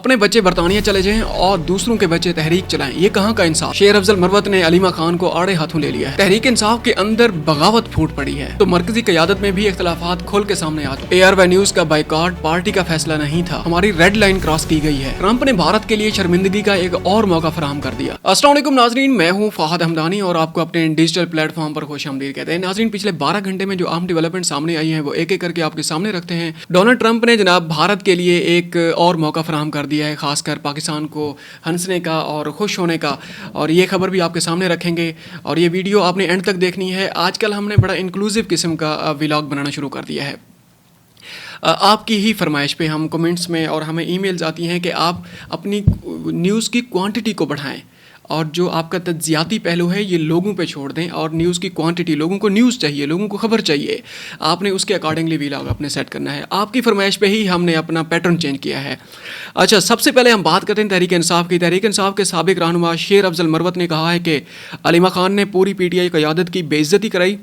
اپنے بچے برطانیہ چلے جائیں اور دوسروں کے بچے تحریک چلائیں، یہ کہاں کا انصاف؟ شیر افضل مروت نے علیمہ خان کو آڑے ہاتھوں لے لیا ہے۔ تحریک انصاف کے اندر بغاوت پھوٹ پڑی ہے تو مرکزی قیادت میں بھی اختلافات کھول کے سامنے آ چکے۔ ARY نیوز کا بائیکاٹ پارٹی کا فیصلہ نہیں تھا، ہماری ریڈ لائن کراس کی گئی ہے۔ ٹرمپ نے بھارت کے لیے شرمندگی کا ایک اور موقع فراہم کر دیا۔ السلام علیکم ناظرین، میں ہوں فہد حمدانی اور آپ کو اپنے ڈیجیٹل پلیٹ فارم پر خوش آمدید کہتے ہیں۔ ناظرین، پچھلے 12 گھنٹے میں جو اہم ڈیولپمنٹ سامنے آئی ہیں وہ ایک ایک کر کے آپ کے سامنے رکھتے ہیں۔ ڈونلڈ ٹرمپ نے جناب بھارت کے لیے ایک اور موقع فراہم کر دیا ہے، خاص کر پاکستان کو ہنسنے کا اور خوش ہونے کا، اور یہ خبر بھی آپ کے سامنے رکھیں گے اور یہ ویڈیو آپ نے اینڈ تک دیکھنی ہے۔ آج کل ہم نے بڑا انکلوسیو قسم کا ولاگ بنانا شروع کر دیا ہے۔ آپ کی ہی فرمائش پہ ہم کمنٹس میں اور ہمیں ای میلز آتی ہیں کہ آپ اپنی نیوز کی کوانٹٹی کو بڑھائیں اور جو آپ کا تجزیاتی پہلو ہے یہ لوگوں پہ چھوڑ دیں، اور نیوز کی کوانٹٹی، لوگوں کو نیوز چاہیے، لوگوں کو خبر چاہیے، آپ نے اس کے اکارڈنگلی ویلاگ اپنے سیٹ کرنا ہے۔ آپ کی فرمائش پہ ہی ہم نے اپنا پیٹرن چینج کیا ہے۔ اچھا، سب سے پہلے ہم بات کرتے ہیں تحریک انصاف کی۔ تحریک انصاف کے سابق رہنما شیر افضل مروت نے کہا ہے کہ علیمہ خان نے پوری PTI قیادت کی بے عزتی کرائی۔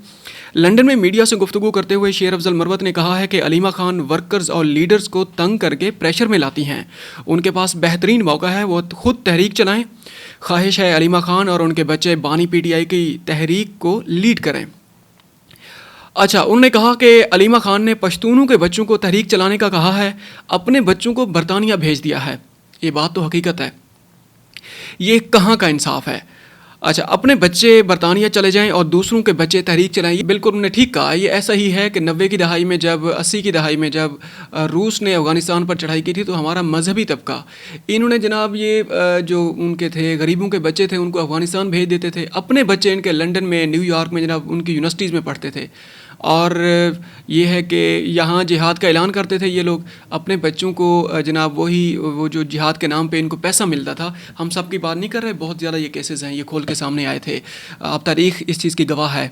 لندن میں میڈیا سے گفتگو کرتے ہوئے شیر افضل مروت نے کہا ہے کہ علیمہ خان ورکرز اور لیڈرز کو تنگ کر کے پریشر میں لاتی ہیں، ان کے پاس بہترین موقع ہے، وہ خود تحریک چلائیں۔ خواہش ہے علیمہ خان اور ان کے بچے بانی PTI کی تحریک کو لیڈ کریں۔ اچھا، انہوں نے کہا کہ علیمہ خان نے پشتونوں کے بچوں کو تحریک چلانے کا کہا ہے، اپنے بچوں کو برطانیہ بھیج دیا ہے۔ یہ بات تو حقیقت ہے، یہ کہاں کا انصاف ہے؟ اچھا، اپنے بچے برطانیہ چلے جائیں اور دوسروں کے بچے تحریک چلائیں، یہ بالکل انہوں نے ٹھیک کہا۔ یہ ایسا ہی ہے کہ 90 کی دہائی میں جب 80 کی دہائی میں جب روس نے افغانستان پر چڑھائی کی تھی تو ہمارا مذہبی طبقہ، انہوں نے جناب یہ جو ان کے تھے غریبوں کے بچے تھے ان کو افغانستان بھیج دیتے تھے، اپنے بچے ان کے لندن میں، نیو یارک میں جناب ان کی یونیورسٹیز میں پڑھتے تھے، اور یہ ہے کہ یہاں جہاد کا اعلان کرتے تھے یہ لوگ، اپنے بچوں کو جناب وہ جو جہاد کے نام پہ ان کو پیسہ ملتا تھا۔ ہم سب کی بات نہیں کر رہے، بہت زیادہ یہ کیسز ہیں، یہ کھول کے سامنے آئے تھے، اب تاریخ اس چیز کی گواہ ہے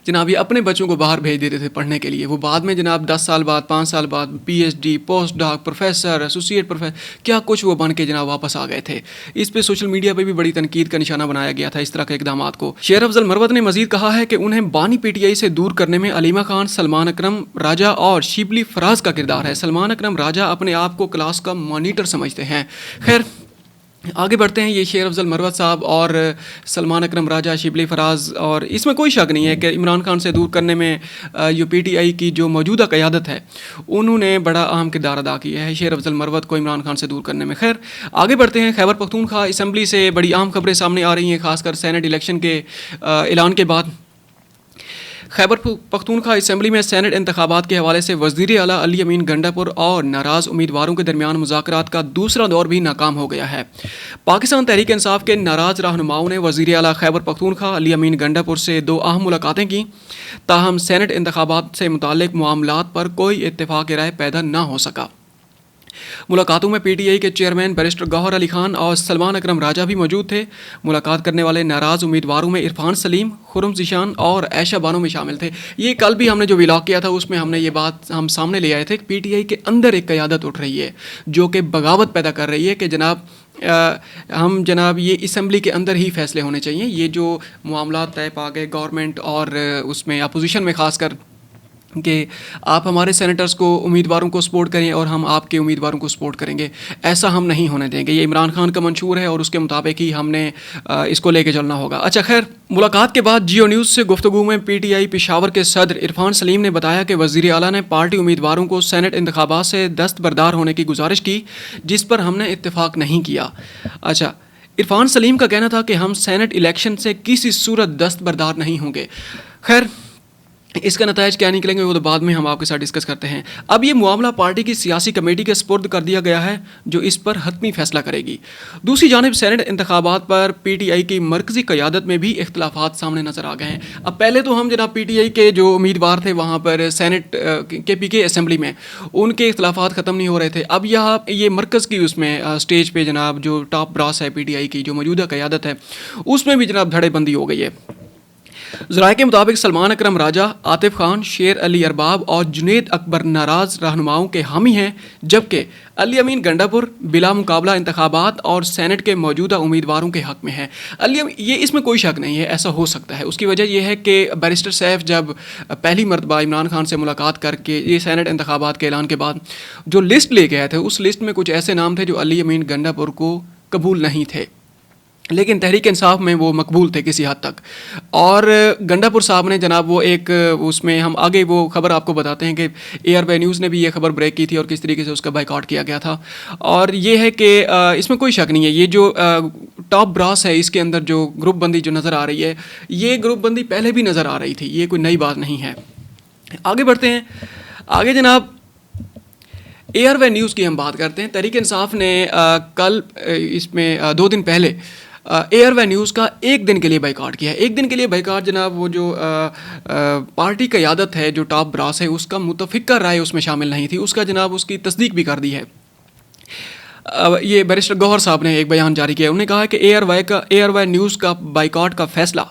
جناب۔ یہ اپنے بچوں کو باہر بھیج دیتے تھے پڑھنے کے لیے، وہ بعد میں جناب 10 سال بعد، 5 سال بعد PhD، پوسٹ ڈاک، پروفیسر، ایسوسیٹ پروفیسر، کیا کچھ وہ بن کے جناب واپس آ گئے تھے۔ اس پہ سوشل میڈیا پہ بھی بڑی تنقید کا نشانہ بنایا گیا تھا اس طرح کے اقدامات کو۔ شیر افضل مروت نے مزید کہا ہے کہ انہیں بانی PTI سے دور کرنے میں علیمہ خان، سلمان اکرم راجہ اور شبلی فراز کا کردار ہے۔ سلمان اکرم راجہ اپنے آپ کو کلاس کا مانیٹر سمجھتے ہیں۔ خیر، آگے بڑھتے ہیں۔ یہ شیر افضل مروت صاحب اور سلمان اکرم راجہ، شبلی فراز، اور اس میں کوئی شک نہیں ہے کہ عمران خان سے دور کرنے میں جو PTI کی جو موجودہ قیادت ہے انہوں نے بڑا اہم کردار ادا کیا ہے شیر افضل مروت کو عمران خان سے دور کرنے میں۔ خیر، آگے بڑھتے ہیں۔ خیبر پختونخوا اسمبلی سے بڑی اہم خبریں سامنے آ رہی ہیں، خاص کر سینٹ الیکشن کے اعلان کے بعد۔ خیبر پختونخوا اسمبلی میں سینٹ انتخابات کے حوالے سے وزیر اعلیٰ علی امین گنڈاپور اور ناراض امیدواروں کے درمیان مذاکرات کا دوسرا دور بھی ناکام ہو گیا ہے۔ پاکستان تحریک انصاف کے ناراض رہنماؤں نے وزیر اعلیٰ خیبر پختونخوا علی امین گنڈاپور سے 2 اہم ملاقاتیں کیں، تاہم سینٹ انتخابات سے متعلق معاملات پر کوئی اتفاق رائے پیدا نہ ہو سکا۔ ملاقاتوں میں PTI کے چیئرمین بیرسٹر گوہر علی خان اور سلمان اکرم راجہ بھی موجود تھے۔ ملاقات کرنے والے ناراض امیدواروں میں عرفان سلیم، خرم ذیشان اور عائشہ بانو میں شامل تھے۔ یہ کل بھی ہم نے جو ولاگ کیا تھا اس میں ہم نے یہ بات ہم سامنے لے آئے تھے کہ PTI کے اندر ایک قیادت اٹھ رہی ہے جو کہ بغاوت پیدا کر رہی ہے کہ جناب یہ اسمبلی کے اندر ہی فیصلے ہونے چاہیے۔ یہ جو معاملات طے پا گئے گورنمنٹ اور اس میں اپوزیشن میں، خاص کر کہ آپ ہمارے سینیٹرز کو، امیدواروں کو سپورٹ کریں اور ہم آپ کے امیدواروں کو سپورٹ کریں گے، ایسا ہم نہیں ہونے دیں گے۔ یہ عمران خان کا منشور ہے اور اس کے مطابق ہی ہم نے اس کو لے کے چلنا ہوگا۔ اچھا، خیر، ملاقات کے بعد جیو نیوز سے گفتگو میں PTI پشاور کے صدر عرفان سلیم نے بتایا کہ وزیر اعلیٰ نے پارٹی امیدواروں کو سینٹ انتخابات سے دستبردار ہونے کی گزارش کی، جس پر ہم نے اتفاق نہیں کیا۔ اچھا، عرفان سلیم کا کہنا تھا کہ ہم سینٹ الیکشن سے کسی صورت دستبردار نہیں ہوں گے۔ خیر، اس کا نتائج کیا نکلیں گے وہ تو بعد میں ہم آپ کے ساتھ ڈسکس کرتے ہیں۔ اب یہ معاملہ پارٹی کی سیاسی کمیٹی کے سپرد کر دیا گیا ہے جو اس پر حتمی فیصلہ کرے گی۔ دوسری جانب سینٹ انتخابات پر PTI کی مرکزی قیادت میں بھی اختلافات سامنے نظر آ گئے ہیں۔ اب پہلے تو ہم جناب PTI کے جو امیدوار تھے وہاں پر سینٹ KPK اسمبلی میں، ان کے اختلافات ختم نہیں ہو رہے تھے۔ اب یہ مرکز کی اس میں اسٹیج پہ جناب جو ٹاپ براس ہے PTI کی جو موجودہ قیادت ہے اس میں بھی جناب دھڑے بندی ہو گئی ہے۔ ذرائع کے مطابق سلمان اکرم راجہ، عاطف خان، شیر علی ارباب اور جنید اکبر ناراض رہنماؤں کے حامی ہیں، جبکہ علی امین گنڈا پور بلا مقابلہ انتخابات اور سینٹ کے موجودہ امیدواروں کے حق میں ہے۔ یہ اس میں کوئی شک نہیں ہے، ایسا ہو سکتا ہے۔ اس کی وجہ یہ ہے کہ بیرسٹر سیف جب پہلی مرتبہ عمران خان سے ملاقات کر کے یہ سینٹ انتخابات کے اعلان کے بعد جو لسٹ لے کے آئے تھے، اس لسٹ میں کچھ ایسے نام تھے جو علی امین گنڈا پور کو قبول نہیں تھے، لیکن تحریک انصاف میں وہ مقبول تھے کسی حد تک۔ اور گنڈا پور صاحب نے جناب وہ ایک اس میں ہم آگے وہ خبر آپ کو بتاتے ہیں کہ اے آر وائی نیوز نے بھی یہ خبر بریک کی تھی اور کس طریقے سے اس کا بائیکاٹ کیا گیا تھا۔ اور یہ ہے کہ اس میں کوئی شک نہیں ہے، یہ جو ٹاپ براس ہے اس کے اندر جو گروپ بندی جو نظر آ رہی ہے، یہ گروپ بندی پہلے بھی نظر آ رہی تھی، یہ کوئی نئی بات نہیں ہے۔ آگے بڑھتے ہیں، آگے جناب اے آر وائی نیوز کی ہم بات کرتے ہیں۔ تحریک انصاف نے کل اس میں 2 دن پہلے اے آر وائی نیوز کا 1 دن کے لیے بائیکاٹ کیا ہے۔ 1 دن کے لیے بائیکاٹ جناب وہ جو پارٹی قیادت ہے، جو ٹاپ براس ہے، اس کا متفقہ رائے اس میں شامل نہیں تھی، اس کا جناب اس کی تصدیق بھی کر دی ہے۔ یہ بیرسٹر گوہر صاحب نے ایک بیان جاری کیا، انہوں نے کہا کہ اے آر وائی نیوز کا بائیکاٹ کا فیصلہ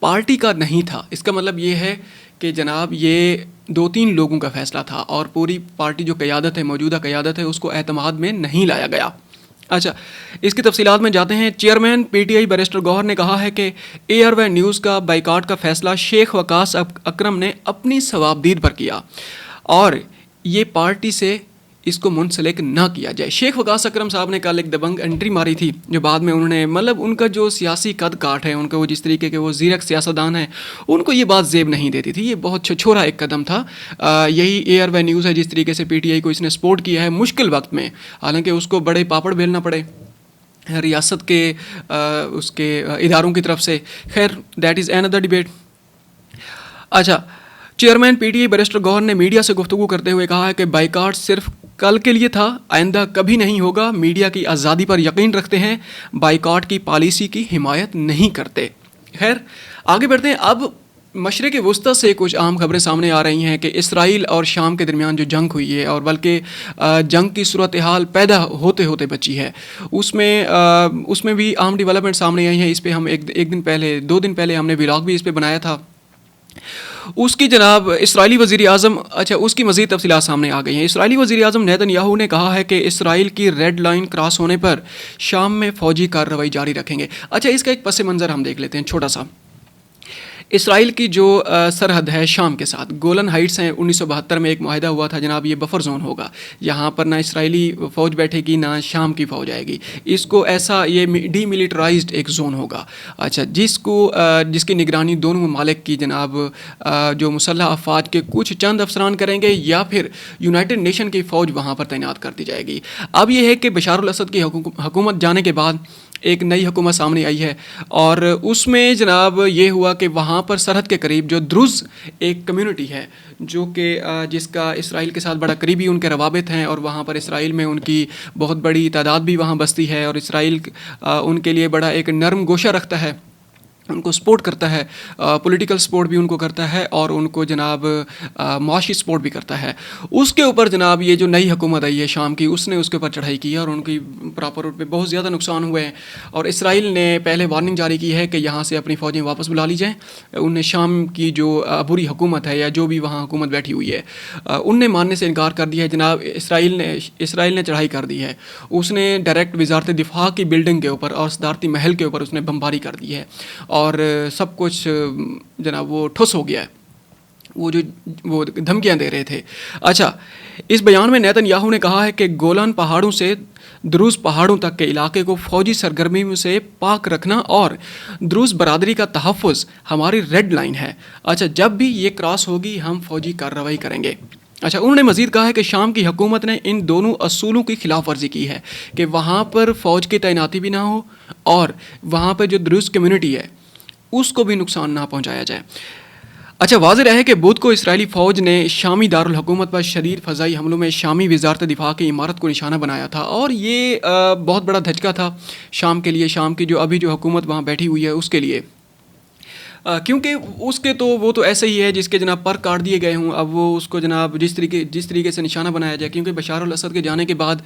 پارٹی کا نہیں تھا۔ اس کا مطلب یہ ہے کہ جناب یہ 2-3 لوگوں کا فیصلہ تھا اور پوری پارٹی جو قیادت ہے، موجودہ قیادت ہے، اس کو اعتماد میں نہیں لایا گیا۔ اچھا، اس کی تفصیلات میں جاتے ہیں۔ Chairman P T I barrister Gohar نے کہا ہے کہ اے آر وائی نیوز کا بائیکاٹ کا فیصلہ شیخ وقاص اکرم نے اپنی ثوابدید پر کیا اور یہ پارٹی سے اس کو منسلک نہ کیا جائے۔ شیخ وقاص اکرم صاحب نے کل ایک دبنگ انٹری ماری تھی، جو بعد میں انہوں نے مطلب ان کا جو سیاسی قد کاٹ ہے، ان کا وہ جس طریقے کے وہ زیرک سیاستدان ہیں، ان کو یہ بات زیب نہیں دیتی تھی۔ یہ بہت چھوڑا ایک قدم تھا۔ یہی اے آر وائی نیوز ہے جس طریقے سے پی ٹی آئی کو اس نے سپورٹ کیا ہے مشکل وقت میں، حالانکہ اس کو بڑے پاپڑ بیلنا پڑے ریاست کے اس کے اداروں کی طرف سے۔ خیر، دیٹ از another ڈبیٹ۔ اچھا، chairman P T I barrister Gohar نے میڈیا سے گفتگو کرتے ہوئے کہا ہے کہ بائیکاٹ صرف کل کے لیے تھا، آئندہ کبھی نہیں ہوگا۔ میڈیا کی آزادی پر یقین رکھتے ہیں، بائیکاٹ کی پالیسی کی حمایت نہیں کرتے۔ خیر، آگے بڑھتے ہیں۔ اب مشرق وسطی سے کچھ اہم خبریں سامنے آ رہی ہیں کہ اسرائیل اور شام کے درمیان جو جنگ ہوئی ہے، اور بلکہ جنگ کی صورتحال پیدا ہوتے ہوتے بچی ہے، اس میں بھی اہم ڈیولپمنٹ سامنے آئی ہیں۔ اس پہ ہم ایک دن پہلے 2 دن پہلے ہم نے ولاگ بھی اس پہ بنایا تھا۔ اس کی جناب اسرائیلی وزیر اعظم، اچھا اس کی مزید تفصیلات سامنے آ گئی ہیں۔ اسرائیلی وزیر اعظم نیتن یاہو نے کہا ہے کہ اسرائیل کی ریڈ لائن کراس ہونے پر شام میں فوجی کارروائی جاری رکھیں گے۔ اچھا، اس کا ایک پس منظر ہم دیکھ لیتے ہیں چھوٹا سا۔ اسرائیل کی جو سرحد ہے شام کے ساتھ، گولن ہائٹس ہیں، 1972 میں ایک معاہدہ ہوا تھا جناب، یہ بفر زون ہوگا، یہاں پر نہ اسرائیلی فوج بیٹھے گی نہ شام کی فوج آئے گی، اس کو ایسا یہ ڈی ملیٹرائزڈ ایک زون ہوگا۔ اچھا، جس کی نگرانی دونوں ممالک کی جناب جو مسلح افواج کے کچھ چند افسران کریں گے، یا پھر یونائٹڈ نیشن کی فوج وہاں پر تعینات کر دی جائے گی۔ اب یہ ہے کہ بشار الاسد کی حکومت جانے کے بعد ایک نئی حکومت سامنے آئی ہے، اور اس میں جناب یہ ہوا کہ وہاں پر سرحد کے قریب جو دروز ایک کمیونٹی ہے، جو کہ جس کا اسرائیل کے ساتھ بڑا قریبی ان کے روابط ہیں، اور وہاں پر اسرائیل میں ان کی بہت بڑی تعداد بھی وہاں بستی ہے، اور اسرائیل ان کے لیے بڑا ایک نرم گوشہ رکھتا ہے، ان کو سپورٹ کرتا ہے، پولیٹیکل سپورٹ بھی ان کو کرتا ہے، اور ان کو جناب معاشی سپورٹ بھی کرتا ہے۔ اس کے اوپر جناب یہ جو نئی حکومت آئی ہے شام کی، اس نے اس کے اوپر چڑھائی کی ہے، اور ان کی پراپر پہ بہت زیادہ نقصان ہوئے ہیں، اور اسرائیل نے پہلے وارننگ جاری کی ہے کہ یہاں سے اپنی فوجیں واپس بلا لی جائیں۔ ان نے شام کی جو عبوری حکومت ہے، یا جو بھی وہاں حکومت بیٹھی ہوئی ہے، ان نے ماننے سے انکار کر دیا ہے جناب۔ اسرائیل نے چڑھائی کر دی ہے، اس نے ڈائریکٹ وزارت دفاع کی بلڈنگ کے اوپر اور صدارتی محل کے اوپر اس نے بمباری کر دی ہے، اور سب کچھ جناب وہ ٹھوس ہو گیا ہے، وہ دھمکیاں دے رہے تھے۔ اچھا، اس بیان میں نیتن یاہو نے کہا ہے کہ گولان پہاڑوں سے دروز پہاڑوں تک کے علاقے کو فوجی سرگرمیوں سے پاک رکھنا اور دروز برادری کا تحفظ ہماری ریڈ لائن ہے۔ اچھا، جب بھی یہ کراس ہوگی ہم فوجی کارروائی کریں گے۔ اچھا، انہوں نے مزید کہا ہے کہ شام کی حکومت نے ان دونوں اصولوں کی خلاف ورزی کی ہے کہ وہاں پر فوج کی تعیناتی بھی نہ ہو، اور وہاں پہ جو دروز کمیونٹی ہے اس کو بھی نقصان نہ پہنچایا جائے۔ اچھا، واضح رہے کہ بدھ کو اسرائیلی فوج نے شامی دارالحکومت پر شدید فضائی حملوں میں شامی وزارت دفاع کی عمارت کو نشانہ بنایا تھا، اور یہ بہت بڑا دھچکا تھا شام کے لیے، شام کی جو ابھی جو حکومت وہاں بیٹھی ہوئی ہے اس کے لیے۔ کیونکہ اس کے تو وہ تو ایسے ہی ہے جس کے جناب پر کاٹ دیے گئے ہوں. اب وہ اس کو جناب جس طریقے سے نشانہ بنایا جائے, کیونکہ بشار الاسد کے جانے کے بعد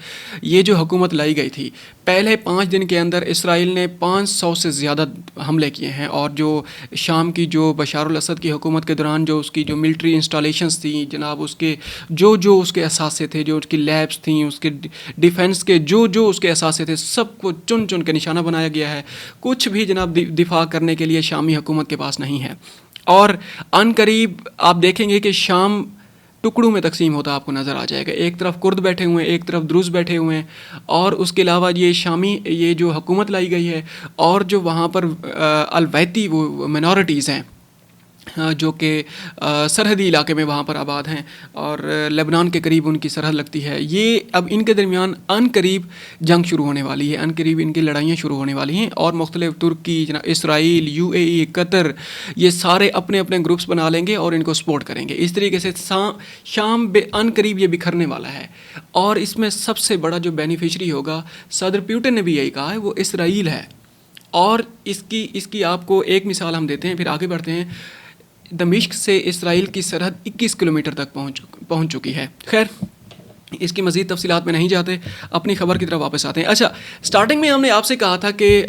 یہ جو حکومت لائی گئی تھی, پہلے 5 دن کے اندر اسرائیل نے 500 سے زیادہ حملے کیے ہیں. اور جو شام کی جو بشار الاسد کی حکومت کے دوران جو اس کی جو ملٹری انسٹالیشنز تھیں جناب, اس کے جو اس کے اثاثے تھے, جو اس کی لیبس تھیں, اس کے ڈیفنس کے جو اس کے اثاثے تھے, سب کو چن کے نشانہ بنایا گیا ہے. کچھ بھی جناب دفاع کرنے کے لیے شامی حکومت کے پاس نہیں ہے. اور ان قریب آپ دیکھیں گے کہ شام ٹکڑوں میں تقسیم ہوتا آپ کو نظر آ جائے گا. ایک طرف کرد بیٹھے ہوئے ہیں, ایک طرف دروز بیٹھے ہوئے ہیں, اور اس کے علاوہ یہ شامی یہ جو حکومت لائی گئی ہے, اور جو وہاں پر الویتی وہ منورٹیز ہیں جو کہ سرحدی علاقے میں وہاں پر آباد ہیں, اور لبنان کے قریب ان کی سرحد لگتی ہے. یہ اب ان کے درمیان ان قریب جنگ شروع ہونے والی ہے, ان قریب ان کی لڑائیاں شروع ہونے والی ہیں. اور مختلف ترکی, اسرائیل, UAE, قطر, یہ سارے اپنے اپنے گروپس بنا لیں گے اور ان کو سپورٹ کریں گے. اس طریقے سے شام ان قریب یہ بکھرنے والا ہے. اور اس میں سب سے بڑا جو بینیفیشری ہوگا, صدر پیوٹن نے بھی یہی کہا ہے, وہ اسرائیل ہے. اور اس کی آپ کو ایک مثال ہم دیتے ہیں, پھر آگے بڑھتے ہیں. دمشق سے اسرائیل کی سرحد 21 کلومیٹر تک پہنچ چکی ہے. خیر, اس کی مزید تفصیلات میں نہیں جاتے, اپنی خبر کی طرف واپس آتے ہیں. اچھا, سٹارٹنگ میں ہم نے آپ سے کہا تھا کہ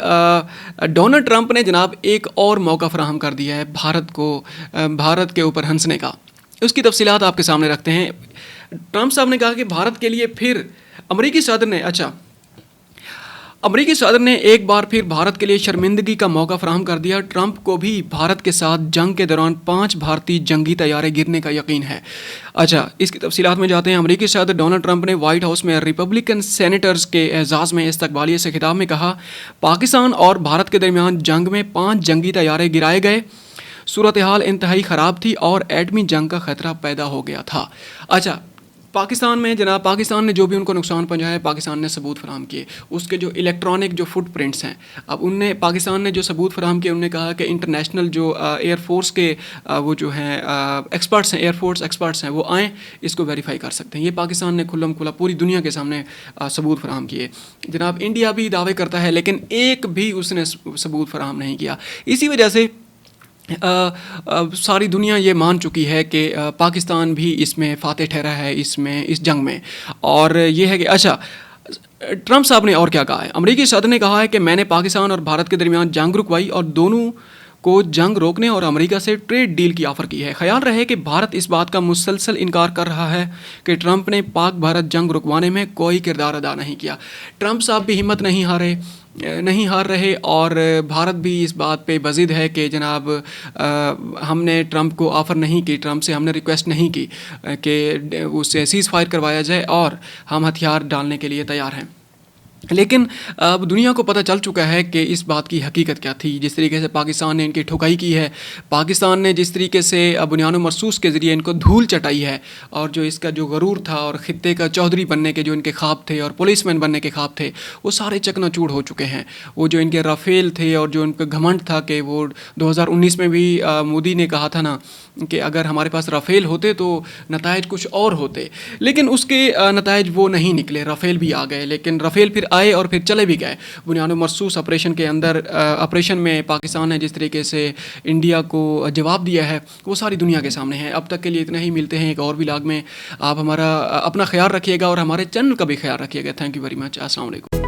ڈونلڈ ٹرمپ نے جناب ایک اور موقع فراہم کر دیا ہے بھارت کے اوپر ہنسنے کا. اس کی تفصیلات آپ کے سامنے رکھتے ہیں. ٹرمپ صاحب نے کہا کہ بھارت کے لیے پھر امریکی صدر نے ایک بار پھر بھارت کے لیے شرمندگی کا موقع فراہم کر دیا. ٹرمپ کو بھی بھارت کے ساتھ جنگ کے دوران 5 بھارتی جنگی طیارے گرنے کا یقین ہے. اچھا, اس کی تفصیلات میں جاتے ہیں. امریکی صدر ڈونلڈ ٹرمپ نے وائٹ ہاؤس میں ریپبلکن سینیٹرز کے اعزاز میں استقبالیے سے خطاب میں کہا, پاکستان اور بھارت کے درمیان جنگ میں 5 جنگی طیارے گرائے گئے. صورتحال انتہائی خراب تھی اور ایٹمی جنگ کا خطرہ پیدا ہو گیا تھا. اچھا, پاکستان نے جو بھی ان کو نقصان پہنچایا ہے, پاکستان نے ثبوت فراہم کیے. اس کے جو الیکٹرانک جو فٹ پرنٹس ہیں, اب پاکستان نے جو ثبوت فراہم کیے, انہوں نے کہا کہ انٹرنیشنل جو ایئر فورس کے وہ جو ہیں ایکسپرٹس ہیں, ایئر فورس ایکسپرٹس ہیں, وہ آئیں اس کو ویریفائی کر سکتے ہیں. یہ پاکستان نے کھلم کھلا پوری دنیا کے سامنے ثبوت فراہم کیے. جناب انڈیا بھی دعوے کرتا ہے, لیکن ایک بھی اس نے ثبوت فراہم نہیں کیا. اسی وجہ سے ساری دنیا یہ مان چکی ہے کہ پاکستان بھی اس میں فاتح ٹھہرا ہے اس جنگ میں. اور یہ ہے کہ اچھا, ٹرمپ صاحب نے اور کیا کہا ہے. امریکی صدر نے کہا ہے کہ میں نے پاکستان اور بھارت کے درمیان جنگ رکوائی اور دونوں کو جنگ روکنے اور امریکہ سے ٹریڈ ڈیل کی آفر کی ہے. خیال رہے کہ بھارت اس بات کا مسلسل انکار کر رہا ہے کہ ٹرمپ نے پاک بھارت جنگ رکوانے میں کوئی کردار ادا نہیں کیا. ٹرمپ صاحب بھی ہمت نہیں ہار رہے, اور بھارت بھی اس بات پہ بضد ہے کہ جناب ہم نے ٹرمپ کو آفر نہیں کی, ٹرمپ سے ہم نے ریکویسٹ نہیں کی کہ اس سے سیز فائر کروایا جائے, اور ہم ہتھیار ڈالنے کے لیے تیار ہیں. لیکن اب دنیا کو پتہ چل چکا ہے کہ اس بات کی حقیقت کیا تھی. جس طریقے سے پاکستان نے ان کی ٹھکائی کی ہے, پاکستان نے جس طریقے سے بنیان و مرصوص کے ذریعے ان کو دھول چٹائی ہے, اور جو اس کا جو غرور تھا اور خطے کا چودھری بننے کے جو ان کے خواب تھے اور پولیس مین بننے کے خواب تھے, وہ سارے چکنا چور ہو چکے ہیں. وہ جو ان کے رافیل تھے اور جو ان کا گھمنڈ تھا کہ وہ 2019 میں بھی مودی نے کہا تھا نا کہ اگر ہمارے پاس رافیل ہوتے تو نتائج کچھ اور ہوتے, لیکن اس کے نتائج وہ نہیں نکلے. رافیل بھی آ گئے, لیکن رافیل پھر آئے اور پھر چلے بھی گئے. بنیاد و مرصوص آپریشن میں پاکستان نے جس طریقے سے انڈیا کو جواب دیا ہے, وہ ساری دنیا کے سامنے ہے. اب تک کے لیے اتنا ہی, ملتے ہیں ایک اور ولاگ میں. آپ ہمارا اپنا خیال رکھیے گا اور ہمارے چینل کا بھی خیال رکھیے گا. Thank you very much. السلام علیکم.